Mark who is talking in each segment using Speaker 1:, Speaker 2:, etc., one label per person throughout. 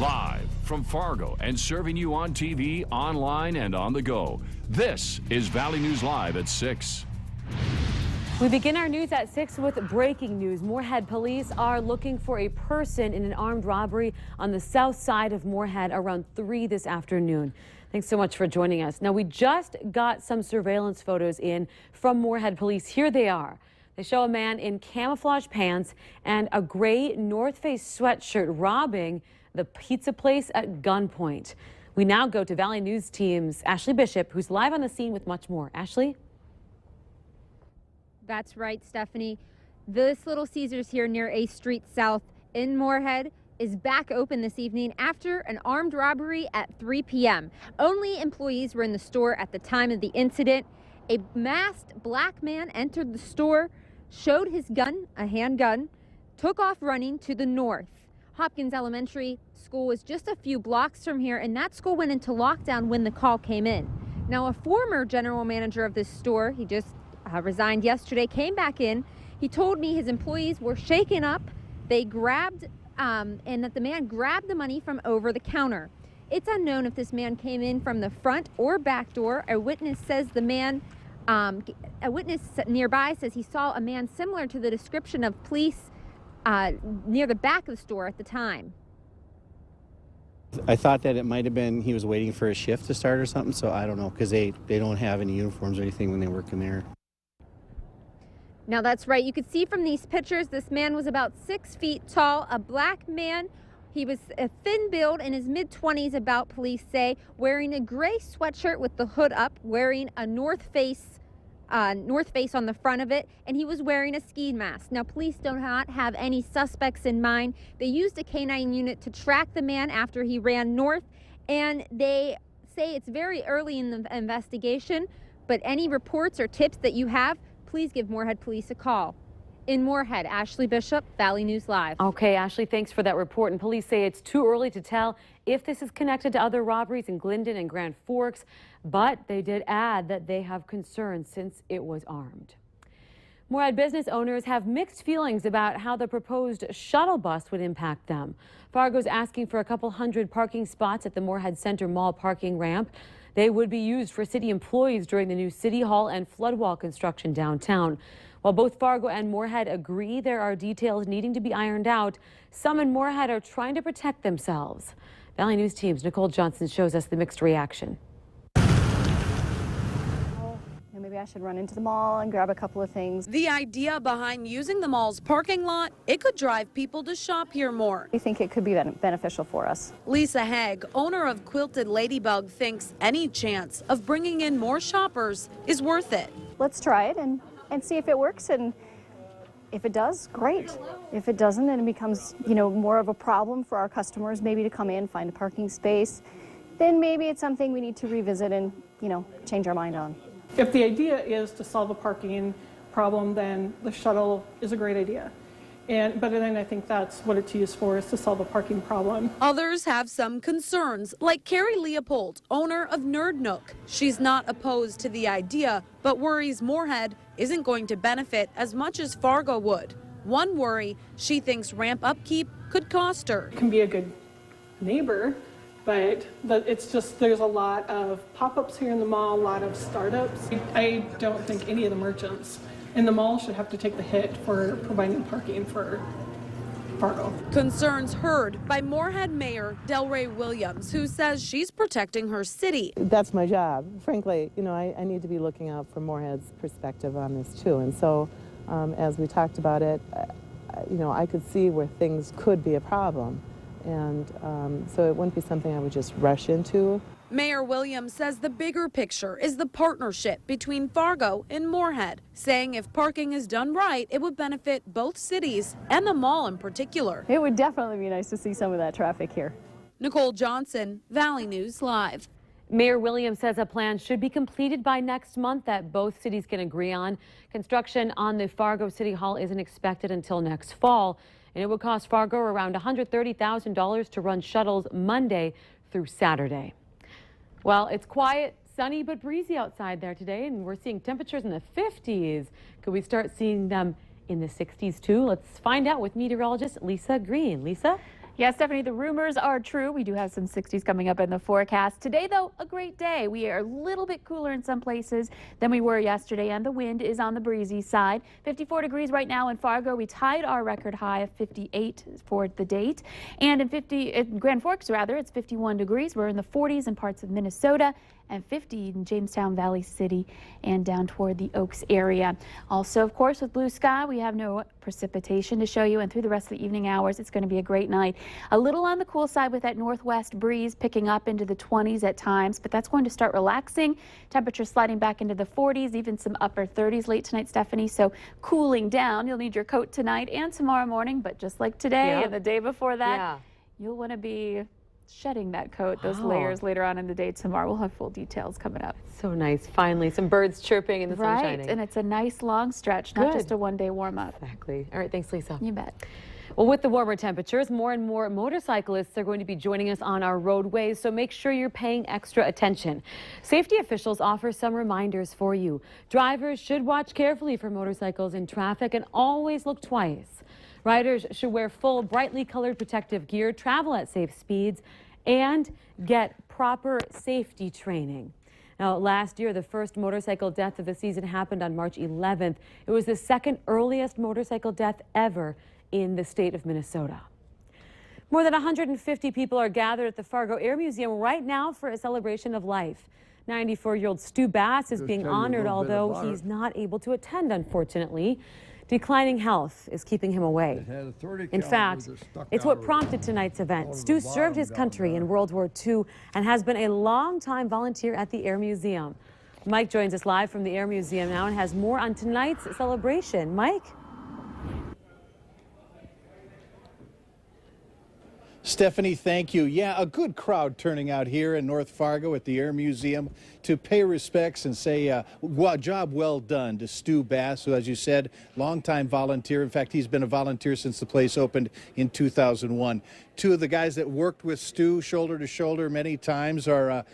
Speaker 1: Live from Fargo and serving you on TV, online, and on the go. This is Valley News Live at 6.
Speaker 2: We begin our news at 6 with breaking news. Moorhead police are looking for a person in an armed robbery on the south side of Moorhead around 3 this afternoon. Thanks so much for joining us. Now, we just got some surveillance photos in from Moorhead police. Here they are. They show a man in camouflage pants and a gray North Face sweatshirt robbing the pizza place at gunpoint. We now go to Valley News Team's Ashley Bishop, who's live on the scene with much more. Ashley?
Speaker 3: That's right, Stephanie. This Little Caesars here near A Street South in Moorhead is back open this evening after an armed robbery at 3 p.m. Only employees were in the store at the time of the incident. A masked black man entered the store, showed his gun, a handgun, took off running to the north. Hopkins Elementary School was just a few blocks from here, and that school went into lockdown when the call came in. Now, a former general manager of this store, he just resigned yesterday, came back in. He told me his employees were shaken up. They grabbed, and that the man grabbed the money from over the counter. It's unknown if this man came in from the front or back door. A witness says the man, a witness nearby says he saw a man similar to the description of police near the back of the store at the time.
Speaker 4: I thought that it might have been he was waiting for a shift to start or something, so I don't know, because they don't have any uniforms or anything when they work in there.
Speaker 3: Now that's right. You could see from these pictures, this man was about 6 feet tall, a black man. He was a thin build, in his mid-20s about, police say, wearing a gray sweatshirt with the hood up, wearing a North Face on the front of it, and he was wearing a ski mask. Now, police do not have any suspects in mind. They used a canine unit to track the man after he ran north, and they say it's very early in the investigation, but any reports or tips that you have, please give Moorhead Police a call. In Moorhead, Ashley Bishop, Valley News Live.
Speaker 2: Okay, Ashley, thanks for that report. And police say it's too early to tell if this is connected to other robberies in Glendon and Grand Forks, but they did add that they have concerns since it was armed. Moorhead business owners have mixed feelings about how the proposed shuttle bus would impact them. Fargo's asking for a couple hundred parking spots at the Moorhead Center Mall parking ramp. They would be used for city employees during the new City Hall and flood wall construction downtown. While both Fargo and Moorhead agree there are details needing to be ironed out, some in Moorhead are trying to protect themselves. Valley News Team's Nicole Johnson shows us the mixed reaction.
Speaker 5: Maybe I should run into the mall and grab a couple of things.
Speaker 6: The idea behind using the mall's parking lot, it could drive people to shop here more.
Speaker 5: I think it could be beneficial for us.
Speaker 6: Lisa Haig, owner of Quilted Ladybug, thinks any chance of bringing in more shoppers is worth it.
Speaker 5: Let's try it and see if it works, and if it does, great. If it doesn't, then it becomes, more of a problem for our customers maybe to come in, find a parking space. Then maybe it's something we need to revisit and, change our mind on.
Speaker 7: If the idea is to solve a parking problem, then the shuttle is a great idea. But then I think that's what it's used for, is to solve a parking problem.
Speaker 6: Others have some concerns, like Carrie Leopold, owner of Nerd Nook. She's not opposed to the idea, but worries Moorhead isn't going to benefit as much as Fargo would. One worry, she thinks ramp upkeep could cost her.
Speaker 7: It can be a good neighbor, but it's just, there's a lot of pop-ups here in the mall, a lot of startups. I don't think any of the merchants in the mall should have to take the hit for providing parking for Fargo.
Speaker 6: Concerns heard by Moorhead Mayor Delray Williams, who says she's protecting her city.
Speaker 8: That's my job. Frankly, I need to be looking out for Moorhead's perspective on this too. And so as we talked about it, I could see where things could be a problem. And so it wouldn't be something I would just rush into.
Speaker 6: Mayor Williams says the bigger picture is the partnership between Fargo and Moorhead, saying if parking is done right, it would benefit both cities and the mall in particular.
Speaker 5: It would definitely be nice to see some of that traffic here.
Speaker 6: Nicole Johnson, Valley News Live.
Speaker 2: Mayor Williams says a plan should be completed by next month that both cities can agree on. Construction on the Fargo City Hall isn't expected until next fall, and it would cost Fargo around $130,000 to run shuttles Monday through Saturday. Well, it's quiet, sunny, but breezy outside there today, and we're seeing temperatures in the 50s. Could we start seeing them in the 60s too? Let's find out with meteorologist Lisa Green. Lisa?
Speaker 9: Yeah, Stephanie, the rumors are true. We do have some 60s coming up in the forecast. Today, though, a great day. We are a little bit cooler in some places than we were yesterday, and the wind is on the breezy side. 54 degrees right now in Fargo. We tied our record high of 58 for the date. And in Grand Forks, rather, it's 51 degrees. We're in the 40s in parts of Minnesota and 50 in Jamestown, Valley City, and down toward the Oaks area. Also, of course, with blue sky, we have no precipitation to show you, and through the rest of the evening hours, it's going to be a great night. A little on the cool side with that northwest breeze picking up into the 20s at times, but that's going to start relaxing. Temperatures sliding back into the 40s, even some upper 30s late tonight, Stephanie, so cooling down. You'll need your coat tonight and tomorrow morning, but just like today and the day before that, you'll want to be shedding that coat, those layers later on in the day tomorrow. We'll have full details coming up.
Speaker 2: So nice. Finally, some birds chirping and the sun shining.
Speaker 9: Right, and it's a nice long stretch, not just a one-day warm-up.
Speaker 2: Exactly. All right, thanks, Lisa.
Speaker 9: You bet.
Speaker 2: Well, with the warmer temperatures, more and more motorcyclists are going to be joining us on our roadways, so make sure you're paying extra attention. Safety officials offer some reminders for you. Drivers should watch carefully for motorcycles in traffic and always look twice. Riders should wear full, brightly colored protective gear, travel at safe speeds, and get proper safety training. Now, last year, the first motorcycle death of the season happened on March 11th. It was the second earliest motorcycle death ever in the state of Minnesota. More than 150 people are gathered at the Fargo Air Museum right now for a celebration of life. 94-year-old Stu Bass is being honored, although he's not able to attend, unfortunately. Declining health is keeping him away. In fact, it's what prompted tonight's event. Stu served his country in World War II and has been a long-time volunteer at the Air Museum. Mike joins us live from the Air Museum now and has more on tonight's celebration. Mike?
Speaker 10: Stephanie, thank you. Yeah, a good crowd turning out here in North Fargo at the Air Museum to pay respects and say, job well done to Stu Bass, who, as you said, longtime volunteer. In fact, he's been a volunteer since the place opened in 2001. Two of the guys that worked with Stu shoulder to shoulder many times are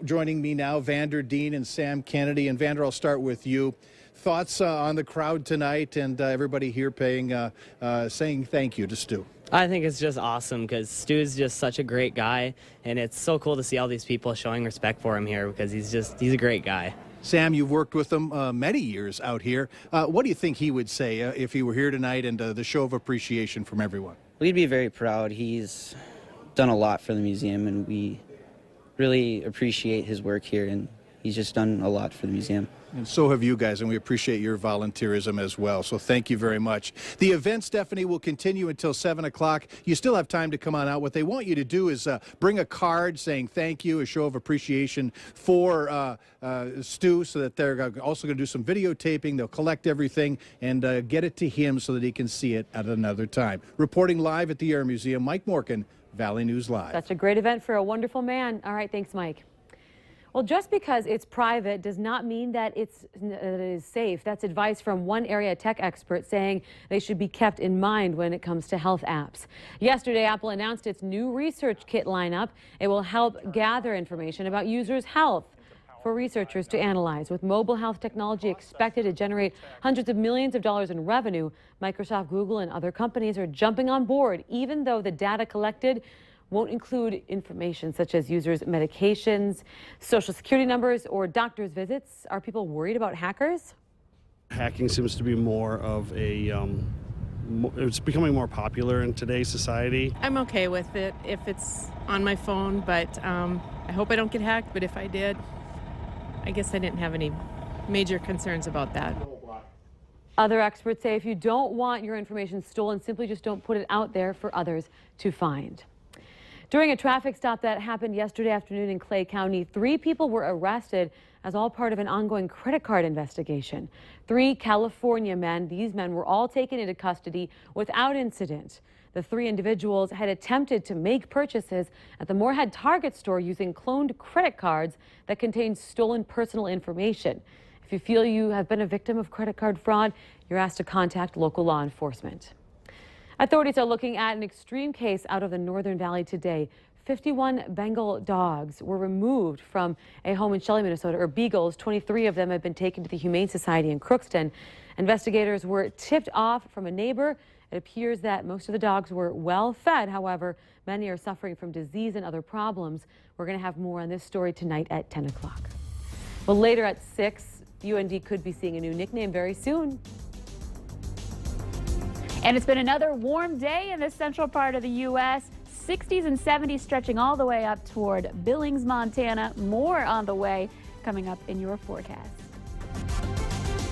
Speaker 10: joining me now, Vander Dean and Sam Kennedy. And Vander, I'll start with you. Thoughts on the crowd tonight and everybody here saying thank you to Stu?
Speaker 11: I think it's just awesome because Stu's just such a great guy, and it's so cool to see all these people showing respect for him here because he's a great guy.
Speaker 10: Sam, you've worked with him many years out here. What do you think he would say if he were here tonight and the show of appreciation from everyone?
Speaker 12: We'd be very proud. He's done a lot for the museum, and we really appreciate his work here, and he's just done a lot for the museum.
Speaker 10: And so have you guys, and we appreciate your volunteerism as well. So thank you very much. The event, Stephanie, will continue until 7 o'clock. You still have time to come on out. What they want you to do is bring a card saying thank you, a show of appreciation for Stu, so that they're also going to do some videotaping. They'll collect everything and get it to him so that he can see it at another time. Reporting live at the Air Museum, Mike Morkin, Valley News Live.
Speaker 2: Such a great event for a wonderful man. All right, thanks, Mike. Well, just because it's private does not mean that it is safe. That's advice from one area tech expert saying they should be kept in mind when it comes to health apps. Yesterday, Apple announced its new research kit lineup. It will help gather information about users' health for researchers to analyze. With mobile health technology expected to generate hundreds of millions of dollars in revenue, Microsoft, Google, and other companies are jumping on board, even though the data collected won't include information such as users' medications, social security numbers, or doctor's visits. Are people worried about hackers?
Speaker 13: Hacking seems to be more of it's becoming more popular in today's society.
Speaker 14: I'm okay with it if it's on my phone, but I hope I don't get hacked, but if I did, I guess I didn't have any major concerns about that.
Speaker 2: Other experts say if you don't want your information stolen, simply just don't put it out there for others to find. During a traffic stop that happened yesterday afternoon in Clay County, 3 people were arrested as all part of an ongoing credit card investigation. 3 California men. These men were all taken into custody without incident. The 3 individuals had attempted to make purchases at the Moorhead Target store using cloned credit cards that contained stolen personal information. If you feel you have been a victim of credit card fraud, you're asked to contact local law enforcement. Authorities are looking at an extreme case out of the Northern Valley today. 51 Bengal dogs were removed from a home in Shelley, Minnesota, or beagles. 23 of them have been taken to the Humane Society in Crookston. Investigators were tipped off from a neighbor It appears that most of the dogs were well fed. However, many are suffering from disease and other problems. We're going to have more on this story tonight at 10 o'clock. Well, later at 6, UND could be seeing a new nickname very soon.
Speaker 9: And it's been another warm day in the central part of the U.S. 60s and 70s stretching all the way up toward Billings, Montana. More on the way coming up in your forecast.